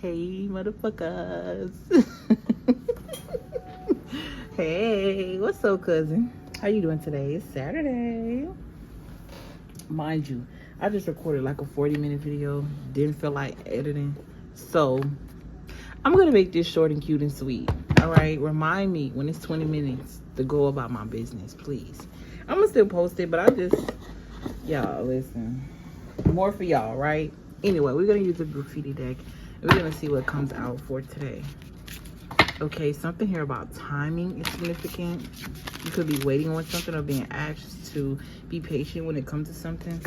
Hey, motherfuckers. Hey, what's up, cousin? How you doing today? It's Saturday. Mind you, I just recorded like a 40-minute video. Didn't feel like editing. So, I'm going to make this short and cute and sweet. All right? Remind me when it's 20 minutes to go about my business, please. I'm going to still post it, but y'all, listen. More for y'all, right? Anyway, we're going to use a graffiti deck. We're going to see what comes out for today. Okay, something here about timing is significant. You could be waiting on something or being asked to be patient when it comes to something.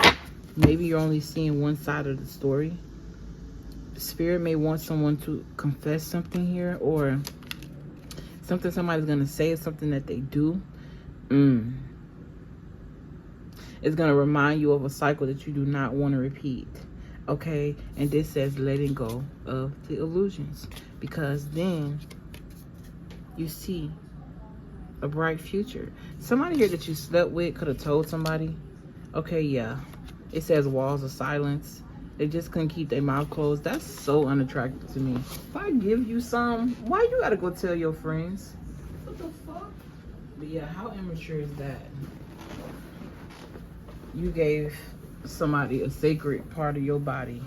Maybe you're only seeing one side of the story. Spirit may want someone to confess something here, or something somebody's going to say is something that they do. It's going to remind you of a cycle that you do not want to repeat. Okay, and this says letting go of the illusions, because then you see a bright future. Somebody here that you slept with could have told somebody. Okay, yeah, it says walls of silence. They just couldn't keep their mouth closed. That's so unattractive to me. If I give you some, why you gotta go tell your friends? What the fuck? But yeah, how immature is that? You gave somebody a sacred part of your body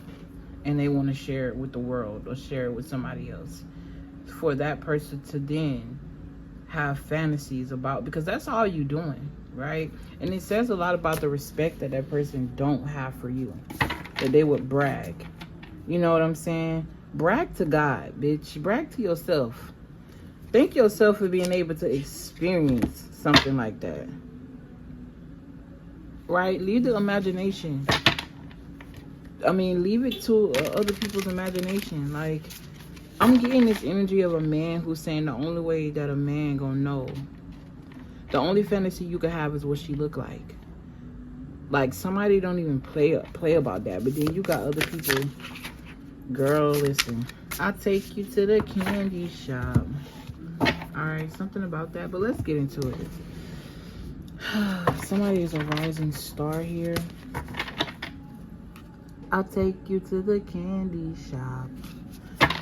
and they want to share it with the world or share it with somebody else, for that person to then have fantasies about, because that's all you doing, right? And it says a lot about the respect that that person don't have for you, that they would brag. You know what I'm saying? Brag to God, bitch. Brag to yourself. Thank yourself for being able to experience something like that. Right? Leave the imagination. I mean, leave it to other people's imagination. Like, I'm getting this energy of a man who's saying the only way that a man gonna know, the only fantasy you can have is what she look like. Like, somebody don't even play about that. But then you got other people. Girl, listen. I'll take you to the candy shop. Alright, something about that. But let's get into it. Somebody is a rising star here. I'll take you to the candy shop.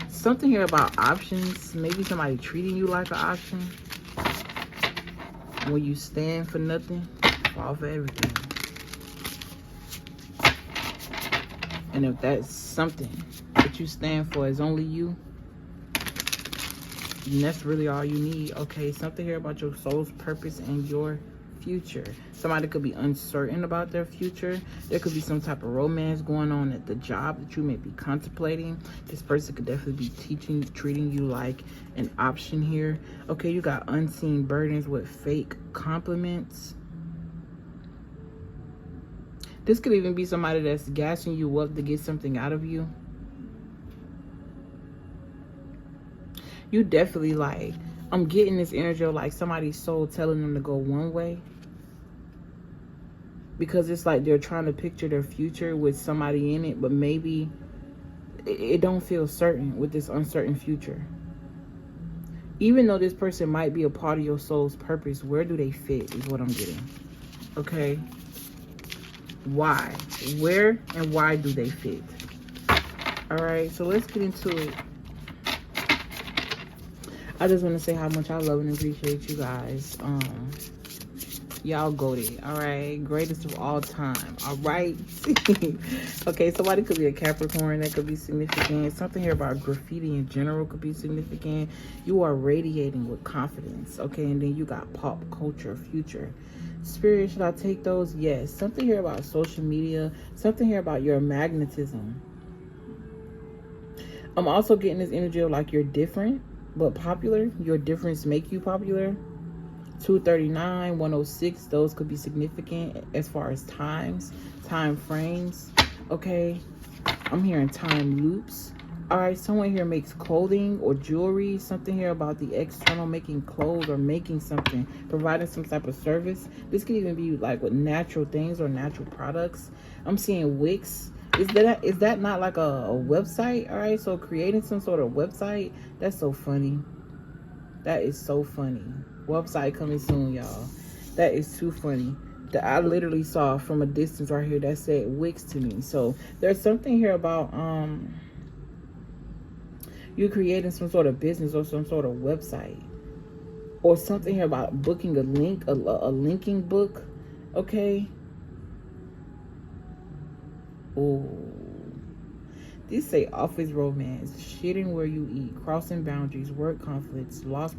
Something here about options. Maybe somebody treating you like an option. When you stand for nothing, fall for everything. And if that's something that you stand for is only you, and that's really all you need. Okay, something here about your soul's purpose and your future. Somebody could be uncertain about their future. There could be some type of romance going on at the job that you may be contemplating. This person could definitely be treating you like an option here. Okay, you got unseen burdens with fake compliments. This could even be somebody that's gassing you up to get something out of you. You definitely, like, I'm getting this energy of like somebody's soul telling them to go one way, because it's like they're trying to picture their future with somebody in it, but maybe it don't feel certain with this uncertain future. Even though this person might be a part of your soul's purpose, where do they fit is what I'm getting. Okay, why, where, and why do they fit? All right, so let's get into it. I just want to say how much I love and appreciate you guys. Y'all goated, all right? Greatest of all time, all right? Okay, somebody could be a Capricorn. That could be significant. Something here about graffiti in general could be significant. You are radiating with confidence, okay? And then you got pop culture, future. Spirit, should I take those? Yes. Something here about social media. Something here about your magnetism. I'm also getting this energy of like you're different but popular. Your difference make you popular. 239, 106, those could be significant as far as time frames. Okay, I'm hearing time loops. All right, someone here makes clothing or jewelry. Something here about the external, making clothes or making something, providing some type of service. This could even be like with natural things or natural products. I'm seeing Wix. Is that not like a website? All right, so creating some sort of website. That's so funny. That is so funny. Website coming soon, y'all. That is too funny. That I literally saw from a distance right here that said Wix to me. So there's something here about You're creating some sort of business or some sort of website. Or something here about booking a link, a linking book. Okay. Oh. These say office romance, shitting where you eat, crossing boundaries, work conflicts, lost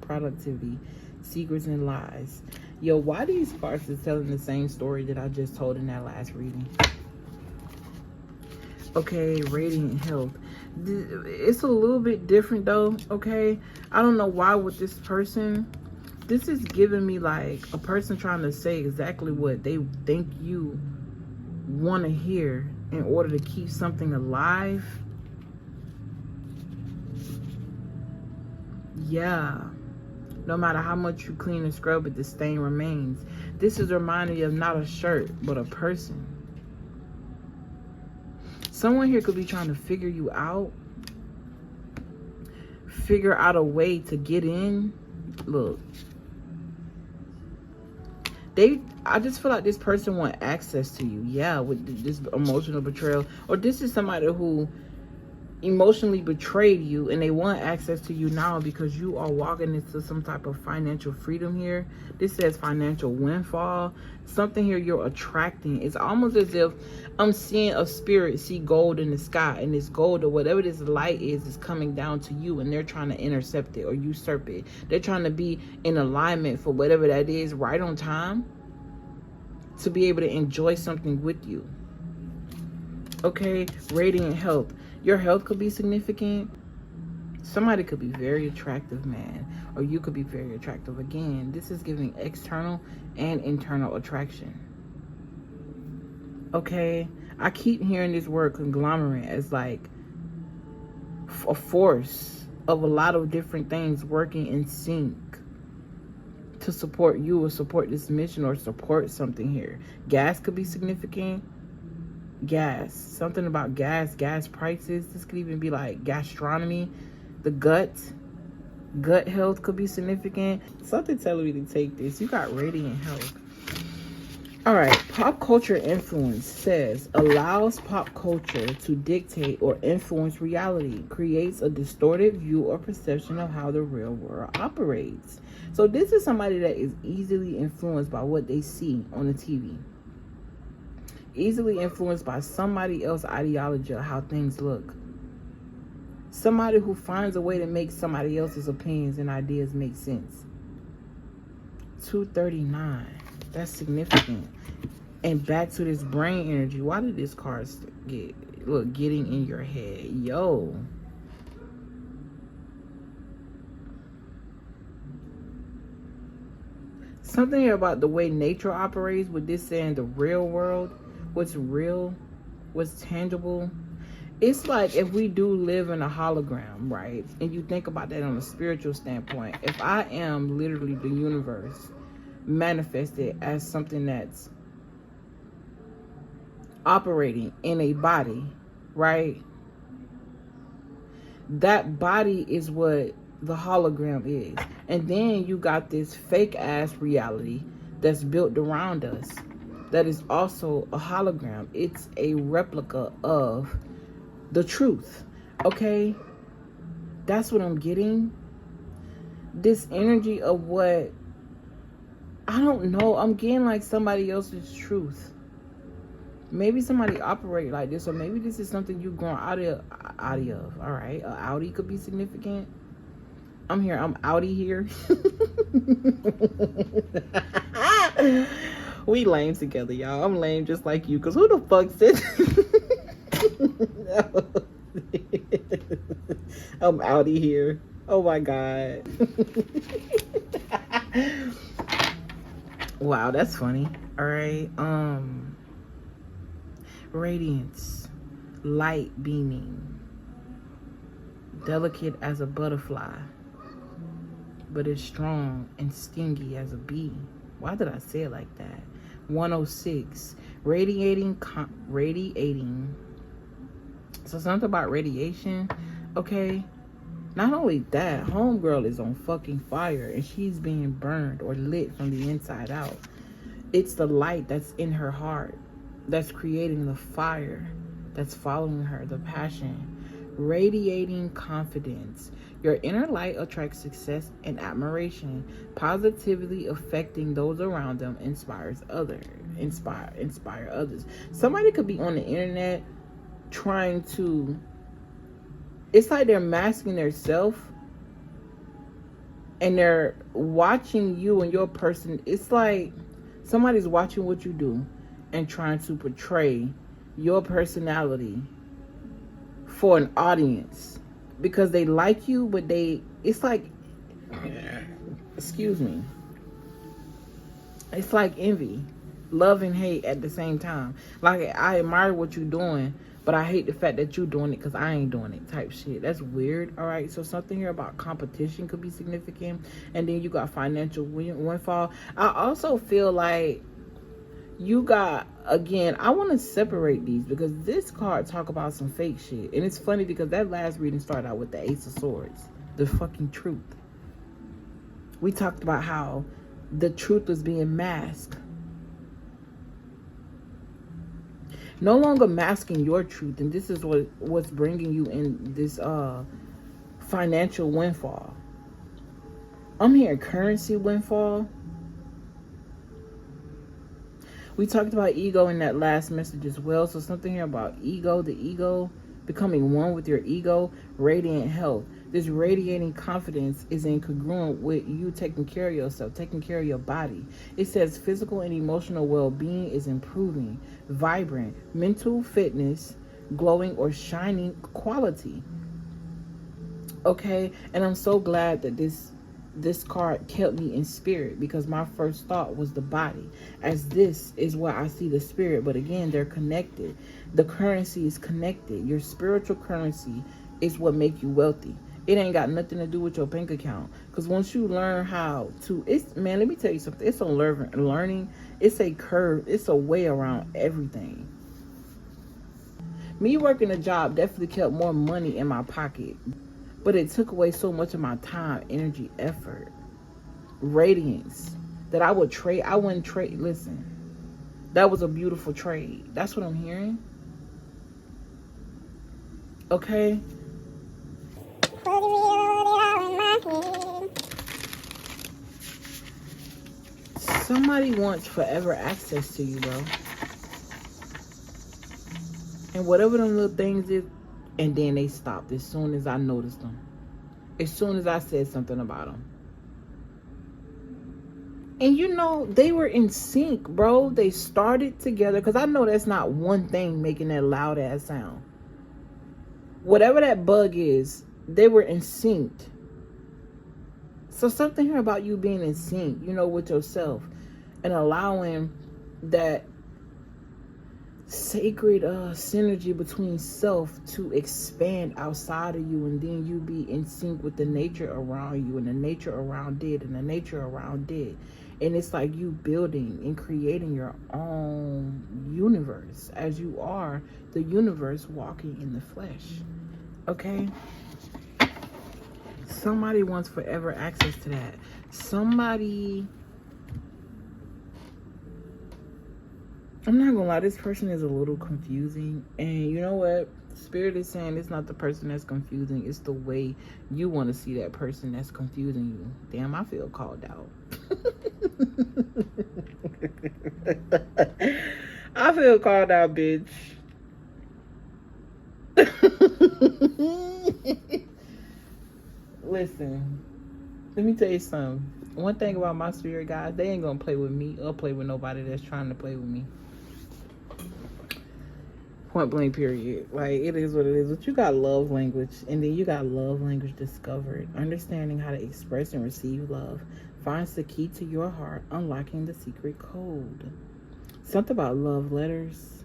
productivity, secrets and lies. Yo, why these cards are telling the same story that I just told in that last reading? Okay, radiant health. It's a little bit different though, okay? I don't know why with this person. This is giving me like a person trying to say exactly what they think you want to hear in order to keep something alive. Yeah. No matter how much you clean and scrub it, the stain remains. This is reminding you of not a shirt, but a person. Someone here could be trying to figure you out. Figure out a way to get in. Look. I just feel like this person want access to you. Yeah, with this emotional betrayal. Or this is somebody who emotionally betrayed you and they want access to you now because you are walking into some type of financial freedom here. This says financial windfall. Something here you're attracting. It's almost as if I'm seeing a spirit see gold in the sky, and this gold or whatever this light is coming down to you, and they're trying to intercept it or usurp it. They're trying to be in alignment for whatever that is right on time to be able to enjoy something with you. Okay, radiant health. Your health could be significant. Somebody could be very attractive, man. Or you could be very attractive. Again, this is giving external and internal attraction. Okay? I keep hearing this word conglomerate as like a force of a lot of different things working in sync to support you or support this mission or support something here. Gas could be significant. Gas, something about gas prices. This could even be like gastronomy. The gut health could be significant. Something telling me to take this. You got radiant health. All right, pop culture influence says allows pop culture to dictate or influence reality, creates a distorted view or perception of how the real world operates. So this is somebody that is easily influenced by what they see on the TV. Easily influenced by somebody else's ideology of how things look. Somebody who finds a way to make somebody else's opinions and ideas make sense. 239. That's significant. And back to this brain energy. Why did this card getting in your head? Yo. Something here about the way nature operates with this saying the real world. What's real, what's tangible. It's like if we do live in a hologram, right? And you think about that on a spiritual standpoint. If I am literally the universe manifested as something that's operating in a body, right? That body is what the hologram is. And then you got this fake ass reality that's built around us. That is also a hologram. It's a replica of the truth. Okay? That's what I'm getting. This energy of what, I don't know. I'm getting like somebody else's truth. Maybe somebody operate like this, or maybe this is something you've grown out of. All right? An Audi could be significant. I'm outie here. We lame together, y'all. I'm lame just like you. Because who the fuck said... I'm outie here. Oh my God. Wow, that's funny. All right. Radiance. Light beaming. Delicate as a butterfly. But it's strong and stingy as a bee. Why did I say it like that? 106. Radiating. So something about radiation. Okay. Not only that, homegirl is on fucking fire and she's being burned or lit from the inside out. It's the light that's in her heart that's creating the fire that's following her, the passion. radiating confidence. Your inner light attracts success and admiration, positively affecting those around them, inspire others. Somebody could be on the internet trying to, it's like they're masking their self and they're watching you and your person. It's like somebody's watching what you do and trying to portray your personality for an audience because they like you, but it's like, excuse me, it's like envy, love and hate at the same time. Like, I admire what you're doing, but I hate the fact that you're doing it because I ain't doing it type shit. That's weird. All right, so something here about competition could be significant. And then you got financial windfall. I also feel like you got, again, I want to separate these because this card talk about some fake shit. And it's funny because that last reading started out with the Ace of Swords, the fucking truth. We talked about how the truth was being masked. No longer masking your truth, and this is what's bringing you in this financial windfall. I'm hearing currency windfall. We talked about ego in that last message as well. So something here about ego, the ego, becoming one with your ego, radiant health. This radiating confidence is incongruent with you taking care of yourself, taking care of your body. It says physical and emotional well-being is improving, vibrant, mental fitness, glowing or shining quality. Okay, and I'm so glad that this card kept me in spirit because my first thought was the body, as this is where I see the spirit. But again, they're connected. The currency is connected. Your spiritual currency is what make you wealthy. It ain't got nothing to do with your bank account. Because once you learn how to, let me tell you something. It's a learning. It's a curve. It's a way around everything. Me working a job definitely kept more money in my pocket. But it took away so much of my time, energy, effort, radiance that I wouldn't trade. Listen, that was a beautiful trade. That's what I'm hearing. Okay. Somebody wants forever access to you, bro. And whatever them little things is, and then they stopped as soon as I noticed them. As soon as I said something about them. And you know, they were in sync, bro. They started together. Because I know that's not one thing making that loud ass sound. Whatever that bug is, they were in sync. So something here about you being in sync, you know, with yourself. And allowing that sacred synergy between self to expand outside of you, and then you be in sync with the nature around you, and the nature around it, and the nature around it. And it's like you building and creating your own universe as you are the universe walking in the flesh. Okay? Somebody wants forever access to that. Somebody, I'm not gonna lie, this person is a little confusing. And you know what? Spirit is saying it's not the person that's confusing. It's the way you want to see that person that's confusing you. Damn, I feel called out. I feel called out, bitch. Listen, let me tell you something. One thing about my spirit guys, they ain't gonna play with me or play with nobody that's trying to play with me. Point blank, period. Like, it is what it is. But you got love language, and then you got love language discovered. Understanding how to express and receive love finds the key to your heart, unlocking the secret code. Something about love letters.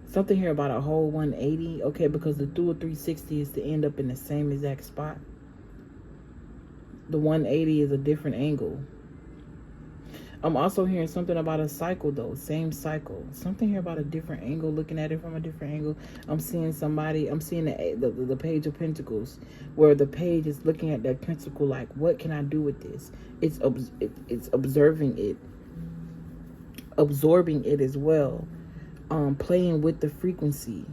Something here about a whole 180. Okay, because the through a 360 is to end up in the same exact spot. The 180 is a different angle. I'm also hearing something about a cycle, though. Same cycle. Something here about a different angle, looking at it from a different angle. I'm seeing somebody, I'm seeing the Page of Pentacles, where the page is looking at that pentacle like, what can I do with this? It's observing it, absorbing it as well, playing with the frequency.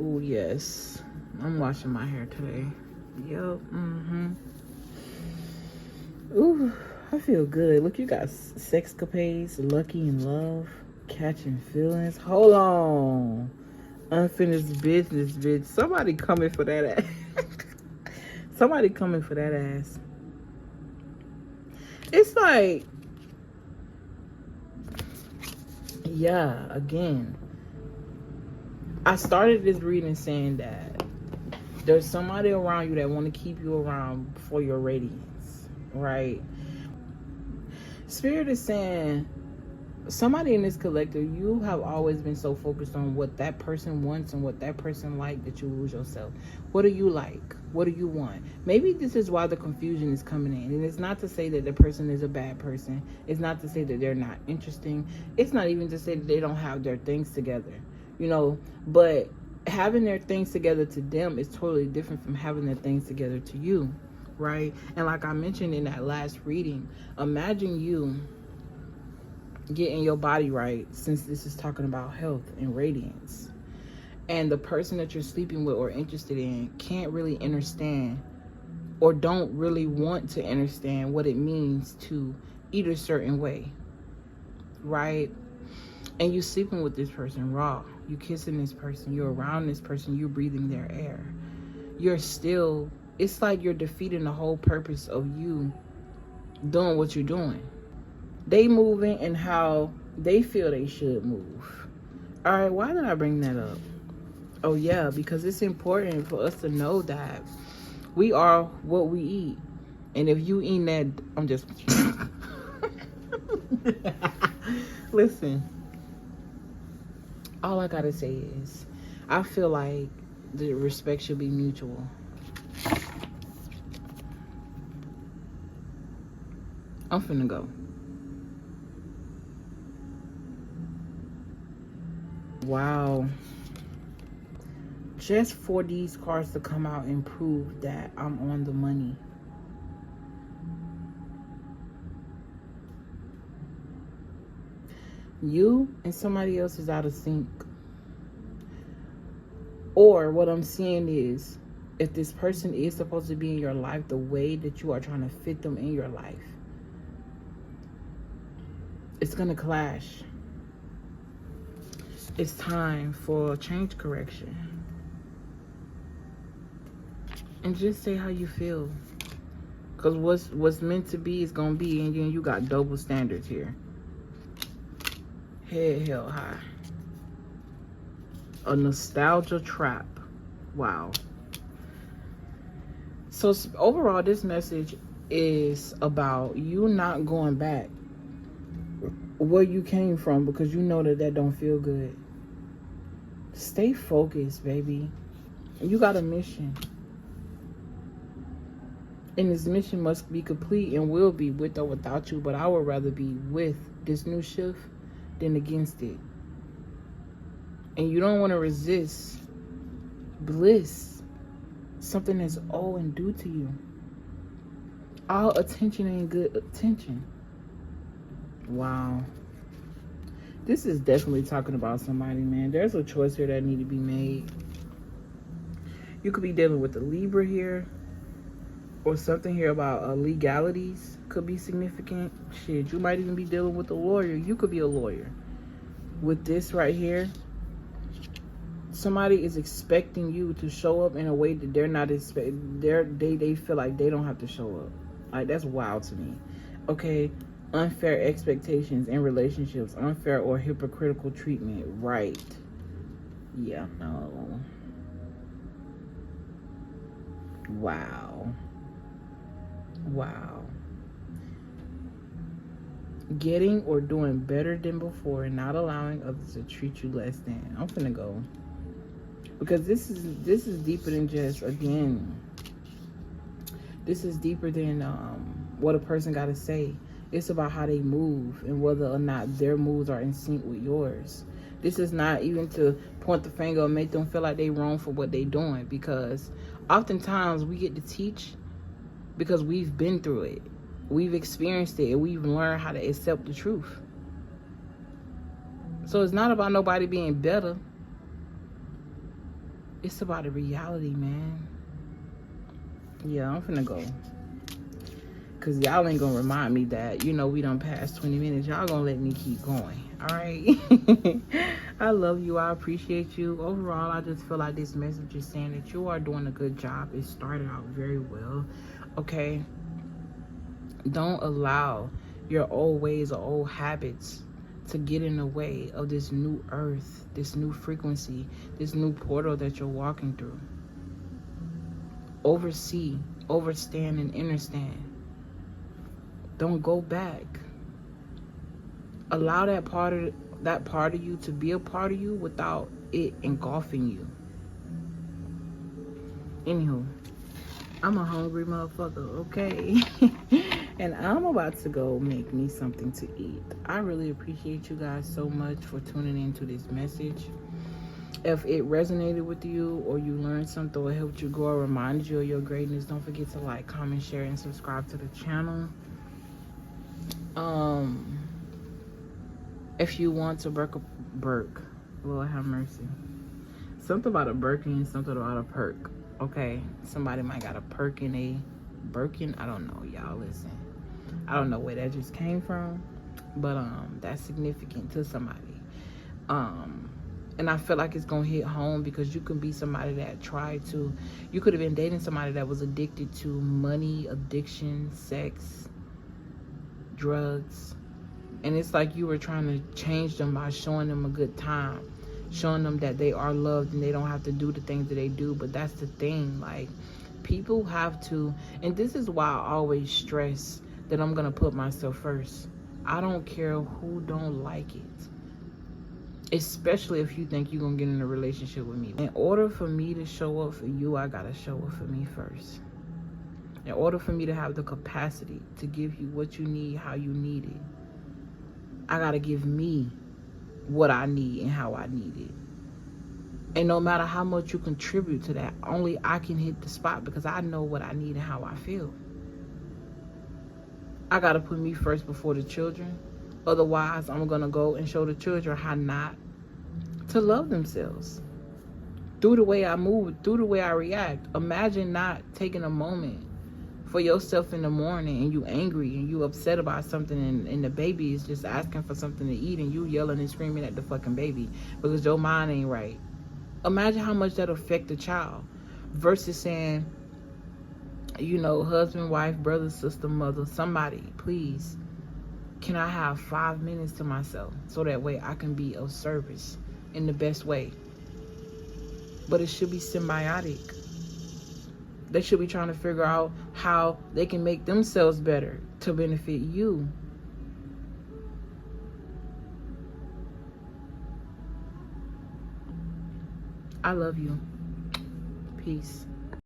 Oh, yes. I'm washing my hair today. Yep. Ooh, I feel good. Look, you got sexcapades, lucky in love, catching feelings. Hold on. Unfinished business, bitch. Somebody coming for that ass. Somebody coming for that ass. It's like, yeah, again. I started this reading saying that there's somebody around you that want to keep you around for your radiance, right? Spirit is saying somebody in this collective, you have always been so focused on what that person wants and what that person like that you lose yourself. What do you like? What do you want? Maybe this is why the confusion is coming in. And it's not to say that the person is a bad person. It's not to say that they're not interesting. It's not even to say that they don't have their things together, you know, but having their things together to them is totally different from having their things together to you, right? And like I mentioned in that last reading, imagine you getting your body right, since this is talking about health and radiance, and the person that you're sleeping with or interested in can't really understand or don't really want to understand what it means to eat a certain way, right? And you sleeping with this person raw, you kissing this person, you're around this person, you're breathing their air, you're still, it's like you're defeating the whole purpose of you doing what you're doing. They moving and how they feel they should move. All right, why did I bring that up? Oh yeah, because it's important for us to know that we are what we eat. And if you eat that, I'm just listen, all I gotta say is I feel like the respect should be mutual. I'm finna go. Wow. Just for these cards to come out and prove that I'm on the money. You and somebody else is out of sync. Or what I'm seeing is, if this person is supposed to be in your life, the way that you are trying to fit them in your life, it's gonna clash. It's time for change correction. And just say how you feel. Because what's meant to be is gonna be, and then you got double standards here. Head held high. A nostalgia trap. Wow. So overall, this message is about you not going back where you came from, because you know that don't feel good. Stay focused, baby. You got a mission. And this mission must be complete and will be, with or without you. But I would rather be with this new shift than against it. And you don't want to resist bliss, something that's owed and due to you. All attention ain't good attention. Wow. This is definitely talking about somebody, man. There's a choice here that need to be made. You could be dealing with a Libra here, or something here about legalities could be significant. Shit, you might even be dealing with a lawyer. You could be a lawyer. With this right here, somebody is expecting you to show up in a way that they're not they feel like they don't have to show up. Like, that's wild to me. Okay, unfair expectations in relationships, unfair or hypocritical treatment, right? Yeah, no. Wow. Getting or doing better than before and not allowing others to treat you less than. I'm finna go. Because this is deeper than just, again, this is deeper than what a person got to say. It's about how they move and whether or not their moves are in sync with yours. This is not even to point the finger and make them feel like they wrong for what they doing, because oftentimes we get to teach because we've been through it. We've experienced it, and we've learned how to accept the truth. So it's not about nobody being better. It's about the reality, man. Yeah, I'm finna go. Because y'all ain't gonna remind me that, you know, we done past 20 minutes. Y'all gonna let me keep going. All right? I love you. I appreciate you. Overall, I just feel like this message is saying that you are doing a good job. It started out very well. Okay? Don't allow your old ways or old habits to get in the way of this new earth, this new frequency, this new portal that you're walking through. Oversee, overstand, and understand. Don't go back. Allow that part of you to be a part of you without it engulfing you. Anywho, I'm a hungry motherfucker, okay? And I'm about to go make me something to eat. I really appreciate you guys so much for tuning into this message. If it resonated with you, or you learned something, or helped you grow, or reminded you of your greatness, don't forget to like, comment, share, and subscribe to the channel. If you want to Burke, Lord have mercy. Something about a Birkin, something about a perk. Okay, somebody might got a perk in a Birkin. I don't know, y'all. Listen, I don't know where that just came from, but that's significant to somebody. And I feel like it's gonna hit home, because you can be somebody that you could have been dating somebody that was addicted to money, addiction, sex, drugs. And it's like you were trying to change them by showing them a good time, showing them that they are loved and they don't have to do the things that they do. But that's the thing, like, people have to, and this is why I always stress that I'm gonna put myself first. I don't care who don't like it, especially if you think you're gonna get in a relationship with me. In order for me to show up for you, I gotta show up for me first. In order for me to have the capacity to give you what you need, how you need it, I gotta give me what I need and how I need it. And no matter how much you contribute to that, only I can hit the spot, because I know what I need and how I feel. I gotta put me first before the children. Otherwise, I'm gonna go and show the children how not to love themselves. Through the way I move, through the way I react. Imagine not taking a moment for yourself in the morning, and you angry and you upset about something, and the baby is just asking for something to eat, and you yelling and screaming at the fucking baby because your mind ain't right. Imagine how much that'll affect the child, versus saying, you know, husband, wife, brother, sister, mother, somebody, please, can I have 5 minutes to myself, so that way I can be of service in the best way. But it should be symbiotic. They should be trying to figure out how they can make themselves better to benefit you. I love you. Peace.